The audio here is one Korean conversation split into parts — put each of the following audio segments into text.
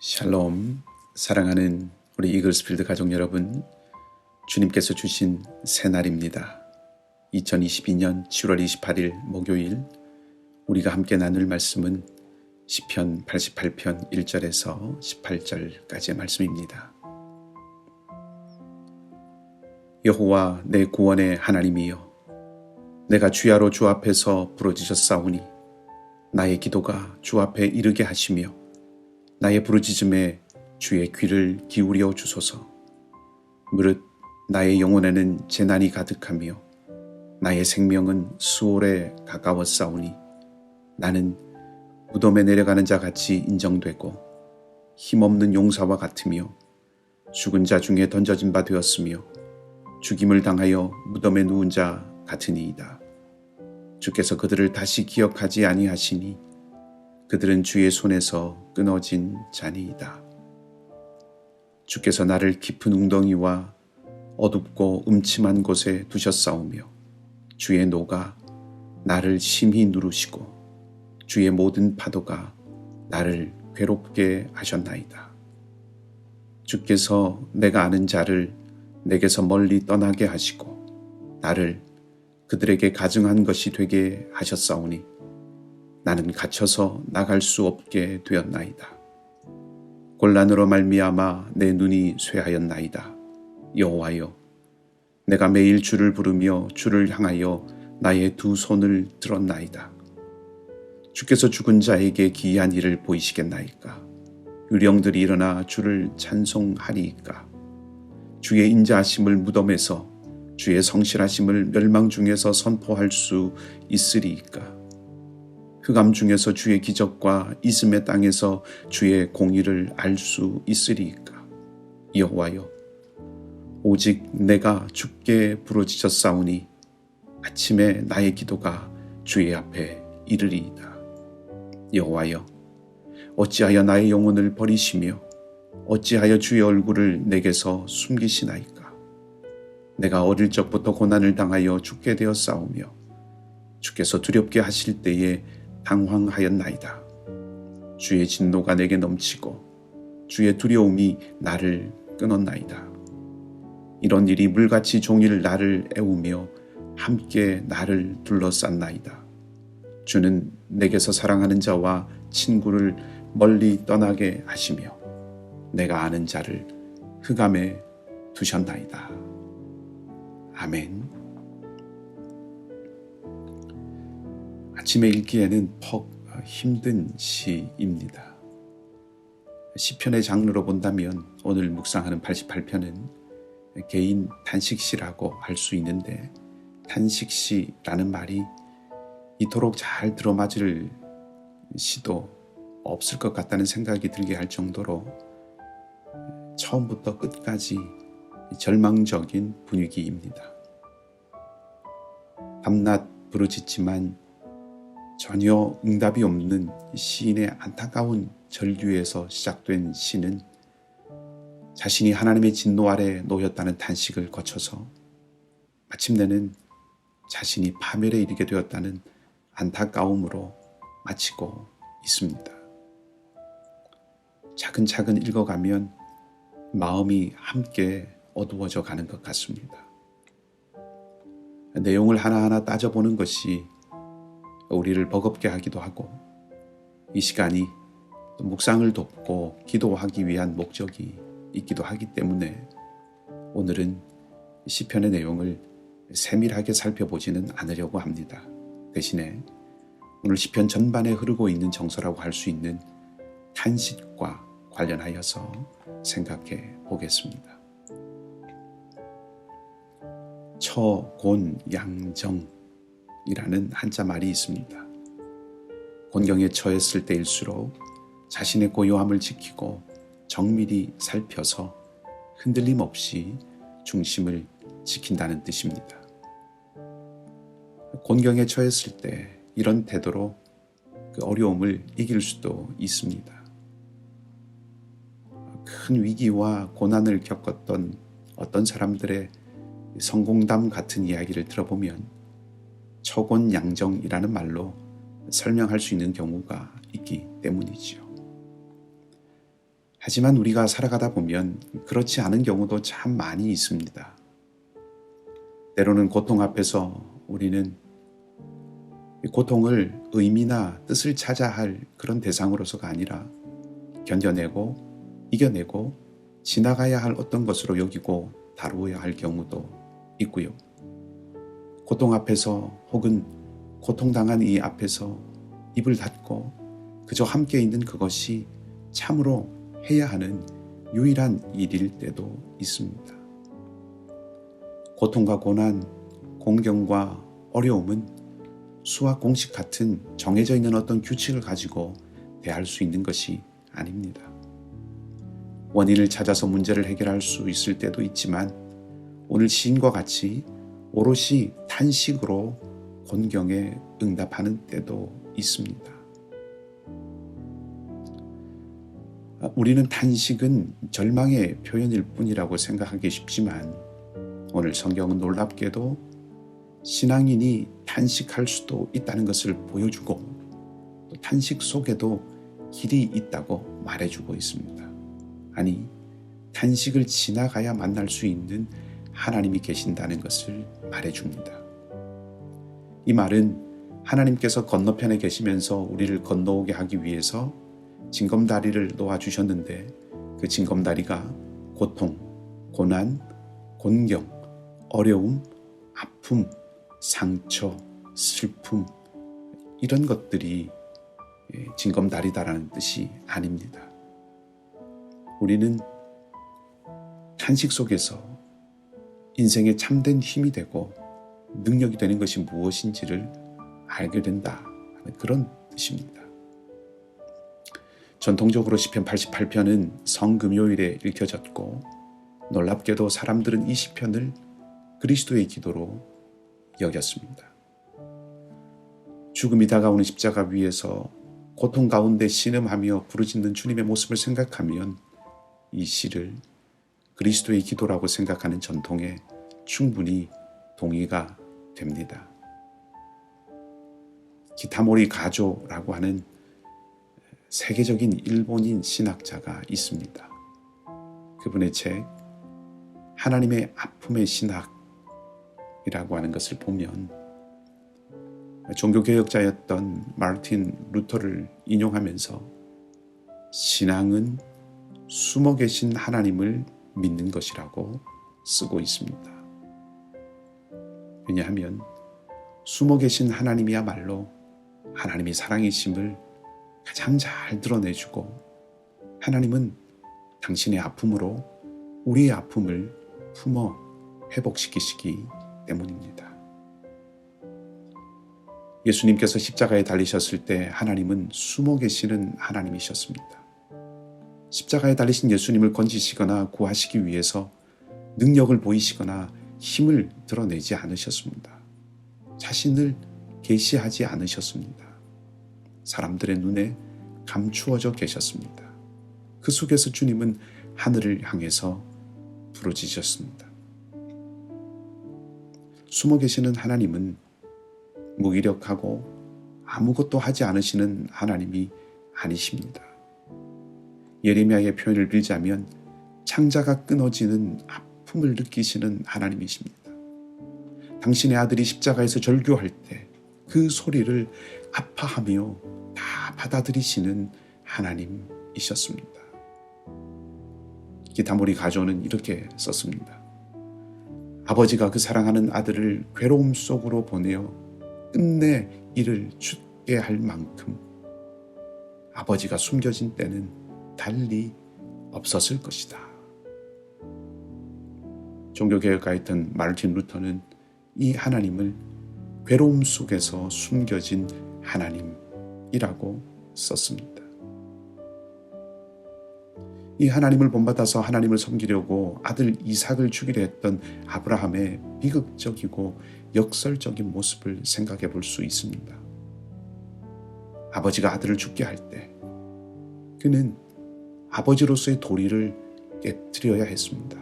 샬롬, 사랑하는 우리 이글스필드 가족 여러분, 주님께서 주신 새날입니다. 2022년 7월 28일 목요일, 우리가 함께 나눌 말씀은 시편 88편 1절에서 18절까지의 말씀입니다. 여호와 내 구원의 하나님이여, 내가 주야로 주 앞에서 부르짖었사오니 나의 기도가 주 앞에 이르게 하시며 나의 부르짖음에 주의 귀를 기울여 주소서. 무릇 나의 영혼에는 재난이 가득하며 나의 생명은 수월에 가까웠사오니 나는 무덤에 내려가는 자 같이 인정되고 힘없는 용사와 같으며 죽은 자 중에 던져진 바 되었으며 죽임을 당하여 무덤에 누운 자 같으니이다. 주께서 그들을 다시 기억하지 아니하시니 그들은 주의 손에서 끊어진 자니이다. 주께서 나를 깊은 웅덩이와 어둡고 음침한 곳에 두셨사오며 주의 노가 나를 심히 누르시고 주의 모든 파도가 나를 괴롭게 하셨나이다. 주께서 내가 아는 자를 내게서 멀리 떠나게 하시고 나를 그들에게 가증한 것이 되게 하셨사오니 나는 갇혀서 나갈 수 없게 되었나이다. 곤란으로 말미암아 내 눈이 쇠하였나이다. 여호와여, 내가 매일 주를 부르며 주를 향하여 나의 두 손을 들었나이다. 주께서 죽은 자에게 기이한 일을 보이시겠나이까? 유령들이 일어나 주를 찬송하리이까? 주의 인자하심을 무덤에서 주의 성실하심을 멸망 중에서 선포할 수 있으리이까? 흑암 중에서 주의 기적과 이스의 땅에서 주의 공의를 알 수 있으리이까? 여호와여, 오직 내가 주께 부르짖었사오니 아침에 나의 기도가 주의 앞에 이르리이다. 여호와여, 어찌하여 나의 영혼을 버리시며 어찌하여 주의 얼굴을 내게서 숨기시나이까? 내가 어릴 적부터 고난을 당하여 죽게 되었사오며 주께서 두렵게 하실 때에 당황하였나이다. 주의 진노가 내게 넘치고 주의 두려움이 나를 끊었나이다. 이런 일이 물같이 종일 나를 애우며 함께 나를 둘러쌌나이다. 주는 내게서 사랑하는 자와 친구를 멀리 떠나게 하시며 내가 아는 자를 흑암에 두셨나이다. 아멘. 아침에 읽기에는 퍽 힘든 시입니다. 시편의 장르로 본다면 오늘 묵상하는 88편은 개인 탄식시라고 할 수 있는데, 탄식시라는 말이 이토록 잘 들어맞을 시도 없을 것 같다는 생각이 들게 할 정도로 처음부터 끝까지 절망적인 분위기입니다. 밤낮 부르짖지만 전혀 응답이 없는 시인의 안타까운 절규에서 시작된 시는 자신이 하나님의 진노 아래 놓였다는 탄식을 거쳐서 마침내는 자신이 파멸에 이르게 되었다는 안타까움으로 마치고 있습니다. 차근차근 읽어가면 마음이 함께 어두워져 가는 것 같습니다. 내용을 하나하나 따져보는 것이 우리를 버겁게 하기도 하고, 이 시간이 묵상을 돕고 기도하기 위한 목적이 있기도 하기 때문에 오늘은 시편의 내용을 세밀하게 살펴보지는 않으려고 합니다. 대신에 오늘 시편 전반에 흐르고 있는 정서라고 할 수 있는 탄식과 관련하여서 생각해 보겠습니다. 처곤양정이라는 한자 말이 있습니다. 곤경에 처했을 때일수록 자신의 고요함을 지키고 정밀히 살펴서 흔들림 없이 중심을 지킨다는 뜻입니다. 곤경에 처했을 때 이런 태도로 그 어려움을 이길 수도 있습니다. 큰 위기와 고난을 겪었던 어떤 사람들의 성공담 같은 이야기를 들어보면 처곤양정이라는 말로 설명할 수 있는 경우가 있기 때문이지요. 하지만 우리가 살아가다 보면 그렇지 않은 경우도 참 많이 있습니다. 때로는 고통 앞에서 우리는 고통을 의미나 뜻을 찾아 할 그런 대상으로서가 아니라 견뎌내고 이겨내고 지나가야 할 어떤 것으로 여기고 다루어야 할 경우도 있고요. 고통 앞에서 혹은 고통당한 이 앞에서 입을 닫고 그저 함께 있는 그것이 참으로 해야 하는 유일한 일일 때도 있습니다. 고통과 고난, 공경과 어려움은 수학 공식 같은 정해져 있는 어떤 규칙을 가지고 대할 수 있는 것이 아닙니다. 원인을 찾아서 문제를 해결할 수 있을 때도 있지만 오늘 시인과 같이 오롯이 탄식으로 곤경에 응답하는 때도 있습니다. 우리는 탄식은 절망의 표현일 뿐이라고 생각하기 쉽지만 오늘 성경은 놀랍게도 신앙인이 탄식할 수도 있다는 것을 보여주고 또 탄식 속에도 길이 있다고 말해주고 있습니다. 아니, 탄식을 지나가야 만날 수 있는 하나님이 계신다는 것을 말해줍니다. 이 말은 하나님께서 건너편에 계시면서 우리를 건너오게 하기 위해서 징검다리를 놓아주셨는데 그 징검다리가 고통, 고난, 곤경, 어려움, 아픔, 상처, 슬픔 이런 것들이 징검다리다라는 뜻이 아닙니다. 우리는 탄식 속에서 인생의 참된 힘이 되고 능력이 되는 것이 무엇인지를 알게 된다 하는 그런 뜻입니다. 전통적으로 시편 88편은 성금요일에 읽혀졌고 놀랍게도 사람들은 이 시편을 그리스도의 기도로 여겼습니다. 죽음이 다가오는 십자가 위에서 고통 가운데 신음하며 부르짖는 주님의 모습을 생각하면 이 시를 그리스도의 기도라고 생각하는 전통에 충분히 동의가 됩니다. 기타모리 가조라고 하는 세계적인 일본인 신학자가 있습니다. 그분의 책 하나님의 아픔의 신학이라고 하는 것을 보면 종교개혁자였던 마르틴 루터를 인용하면서 신앙은 숨어 계신 하나님을 믿는 것이라고 쓰고 있습니다. 왜냐하면 숨어 계신 하나님이야말로 하나님이 사랑이심을 가장 잘 드러내주고 하나님은 당신의 아픔으로 우리의 아픔을 품어 회복시키시기 때문입니다. 예수님께서 십자가에 달리셨을 때 하나님은 숨어 계시는 하나님이셨습니다. 십자가에 달리신 예수님을 건지시거나 구하시기 위해서 능력을 보이시거나 힘을 드러내지 않으셨습니다. 자신을 계시하지 않으셨습니다. 사람들의 눈에 감추어져 계셨습니다. 그 속에서 주님은 하늘을 향해서 부르짖으셨습니다. 숨어 계시는 하나님은 무기력하고 아무것도 하지 않으시는 하나님이 아니십니다. 예레미야의 표현을 빌자면 창자가 끊어지는 아픔을 느끼시는 하나님이십니다. 당신의 아들이 십자가에서 절규할 때 그 소리를 아파하며 다 받아들이시는 하나님이셨습니다. 기타모리 가조는 이렇게 썼습니다. 아버지가 그 사랑하는 아들을 괴로움 속으로 보내어 끝내 이를 죽게 할 만큼 아버지가 숨겨진 때는 달리 없었을 것이다. 종교개혁가였던 마르틴 루터는 이 하나님을 괴로움 속에서 숨겨진 하나님이라고 썼습니다. 이 하나님을 본받아서 하나님을 섬기려고 아들 이삭을 죽이려 했던 아브라함의 비극적이고 역설적인 모습을 생각해 볼 수 있습니다. 아버지가 아들을 죽게 할 때 그는 아버지로서의 도리를 깨트려야 했습니다.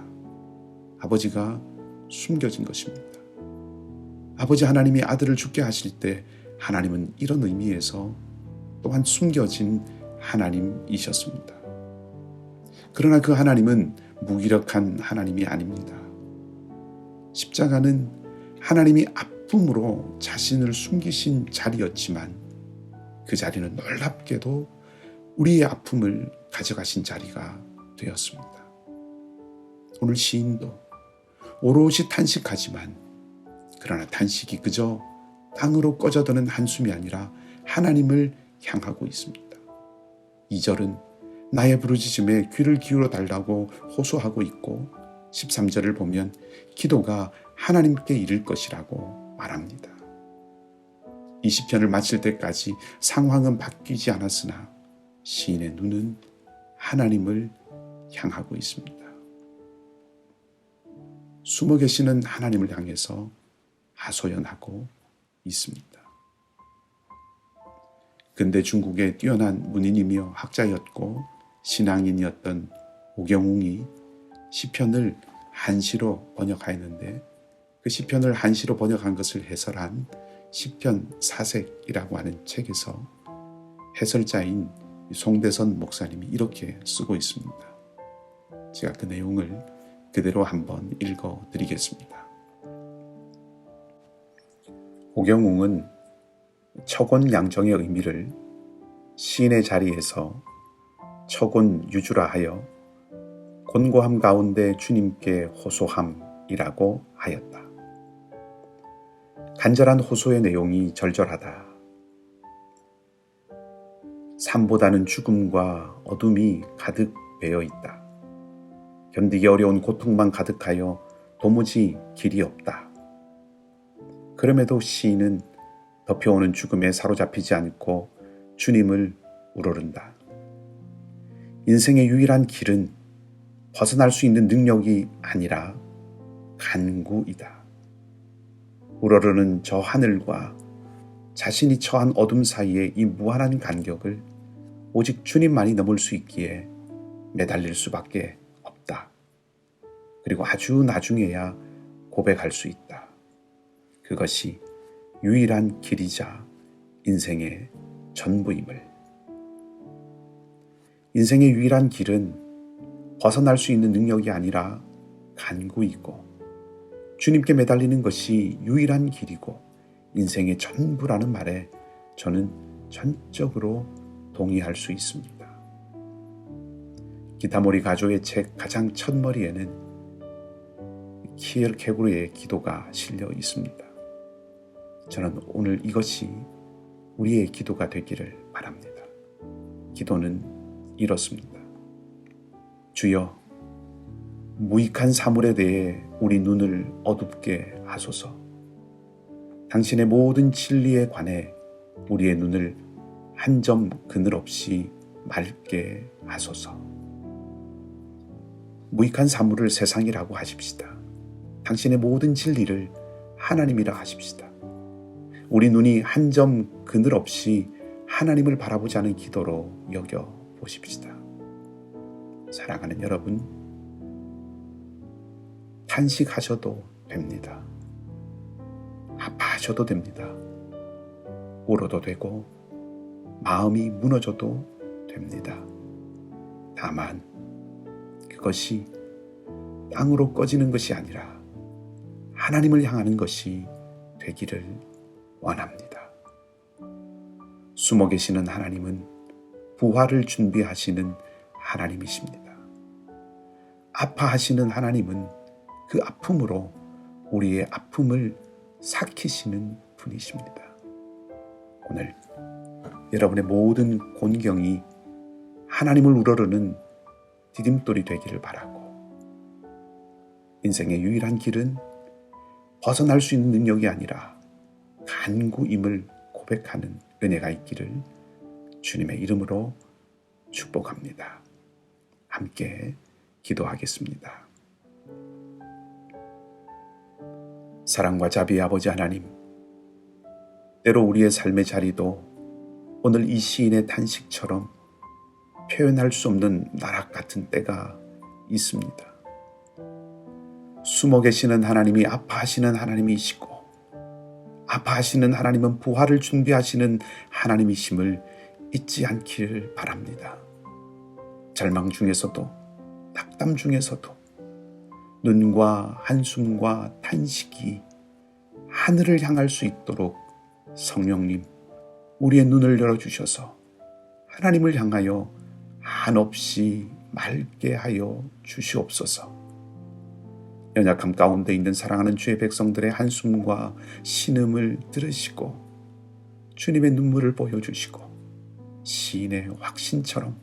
아버지가 숨겨진 것입니다. 아버지 하나님이 아들을 죽게 하실 때 하나님은 이런 의미에서 또한 숨겨진 하나님이셨습니다. 그러나 그 하나님은 무기력한 하나님이 아닙니다. 십자가는 하나님이 아픔으로 자신을 숨기신 자리였지만 그 자리는 놀랍게도 우리의 아픔을 가져가신 자리가 되었습니다. 오늘 시인도 오롯이 탄식하지만 그러나 탄식이 그저 땅으로 꺼져드는 한숨이 아니라 하나님을 향하고 있습니다. 2절은 나의 부르짖음에 귀를 기울여 달라고 호소하고 있고 13절을 보면 기도가 하나님께 이를 것이라고 말합니다. 이 시편을 마칠 때까지 상황은 바뀌지 않았으나 시인의 눈은 하나님을 향하고 있습니다. 숨어 계시는 하나님을 향해서 하소연하고 있습니다. 근대 중국의 뛰어난 문인이며 학자였고 신앙인이었던 오경웅이 시편을 한시로 번역하였는데 그 시편을 한시로 번역한 것을 해설한 시편 사색이라고 하는 책에서 해설자인 송대선 목사님이 이렇게 쓰고 있습니다. 제가 그 내용을 그대로 한번 읽어드리겠습니다. 오경웅은 척온양정의 의미를 시인의 자리에서 척온유주라 하여 곤고함 가운데 주님께 호소함이라고 하였다. 간절한 호소의 내용이 절절하다. 삶보다는 죽음과 어둠이 가득 배어 있다. 견디기 어려운 고통만 가득하여 도무지 길이 없다. 그럼에도 시인은 덮여오는 죽음에 사로잡히지 않고 주님을 우러른다. 인생의 유일한 길은 벗어날 수 있는 능력이 아니라 간구이다. 우러르는 저 하늘과 자신이 처한 어둠 사이의 이 무한한 간격을 오직 주님만이 넘을 수 있기에 매달릴 수밖에 없다. 그리고 아주 나중에야 고백할 수 있다. 그것이 유일한 길이자 인생의 전부임을. 인생의 유일한 길은 벗어날 수 있는 능력이 아니라 간구이고 주님께 매달리는 것이 유일한 길이고 인생의 전부라는 말에 저는 전적으로 동의할 수 있습니다. 기타모리 가조의 책 가장 첫머리에는 키에르케고르의 기도가 실려 있습니다. 저는 오늘 이것이 우리의 기도가 되기를 바랍니다. 기도는 이렇습니다. 주여, 무익한 사물에 대해 우리 눈을 어둡게 하소서. 당신의 모든 진리에 관해 우리의 눈을 한 점 그늘 없이 맑게 하소서. 무익한 사물을 세상이라고 하십시다. 당신의 모든 진리를 하나님이라 하십시다. 우리 눈이 한 점 그늘 없이 하나님을 바라보자는 기도로 여겨 보십시다. 사랑하는 여러분, 탄식하셔도 됩니다. 아파하셔도 됩니다. 울어도 되고 마음이 무너져도 됩니다. 다만 그것이 땅으로 꺼지는 것이 아니라 하나님을 향하는 것이 되기를 원합니다. 숨어 계시는 하나님은 부활을 준비하시는 하나님이십니다. 아파하시는 하나님은 그 아픔으로 우리의 아픔을 삭히시는 분이십니다. 오늘 여러분의 모든 곤경이 하나님을 우러르는 디딤돌이 되기를 바라고, 인생의 유일한 길은 벗어날 수 있는 능력이 아니라 간구임을 고백하는 은혜가 있기를 주님의 이름으로 축복합니다. 함께 기도하겠습니다. 사랑과 자비의 아버지 하나님, 때로 우리의 삶의 자리도 오늘 이 시인의 탄식처럼 표현할 수 없는 나락 같은 때가 있습니다. 숨어 계시는 하나님이 아파하시는 하나님이시고, 아파하시는 하나님은 부활을 준비하시는 하나님이심을 잊지 않기를 바랍니다. 절망 중에서도 낙담 중에서도 눈과 한숨과 탄식이 하늘을 향할 수 있도록 성령님, 우리의 눈을 열어주셔서 하나님을 향하여 한없이 맑게 하여 주시옵소서. 연약함 가운데 있는 사랑하는 주의 백성들의 한숨과 신음을 들으시고 주님의 눈물을 보여주시고 시인의 확신처럼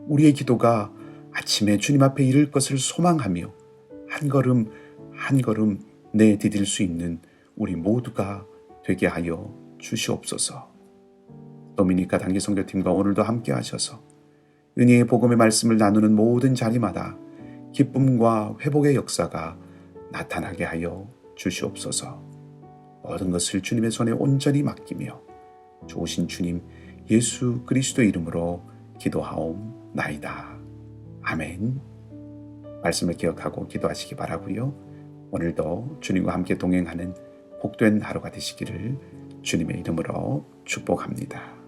우리의 기도가 아침에 주님 앞에 이를 것을 소망하며 한 걸음 한 걸음 내디딜 수 있는 우리 모두가 되게 하여 주시옵소서. 도미니카 단기선교팀과 오늘도 함께 하셔서 은혜의 복음의 말씀을 나누는 모든 자리마다 기쁨과 회복의 역사가 나타나게 하여 주시옵소서. 모든 것을 주님의 손에 온전히 맡기며 좋으신 주님 예수 그리스도 이름으로 기도하옵나이다. 아멘. 말씀을 기억하고 기도하시기 바라고요. 오늘도 주님과 함께 동행하는 복된 하루가 되시기를 주님의 이름으로 축복합니다.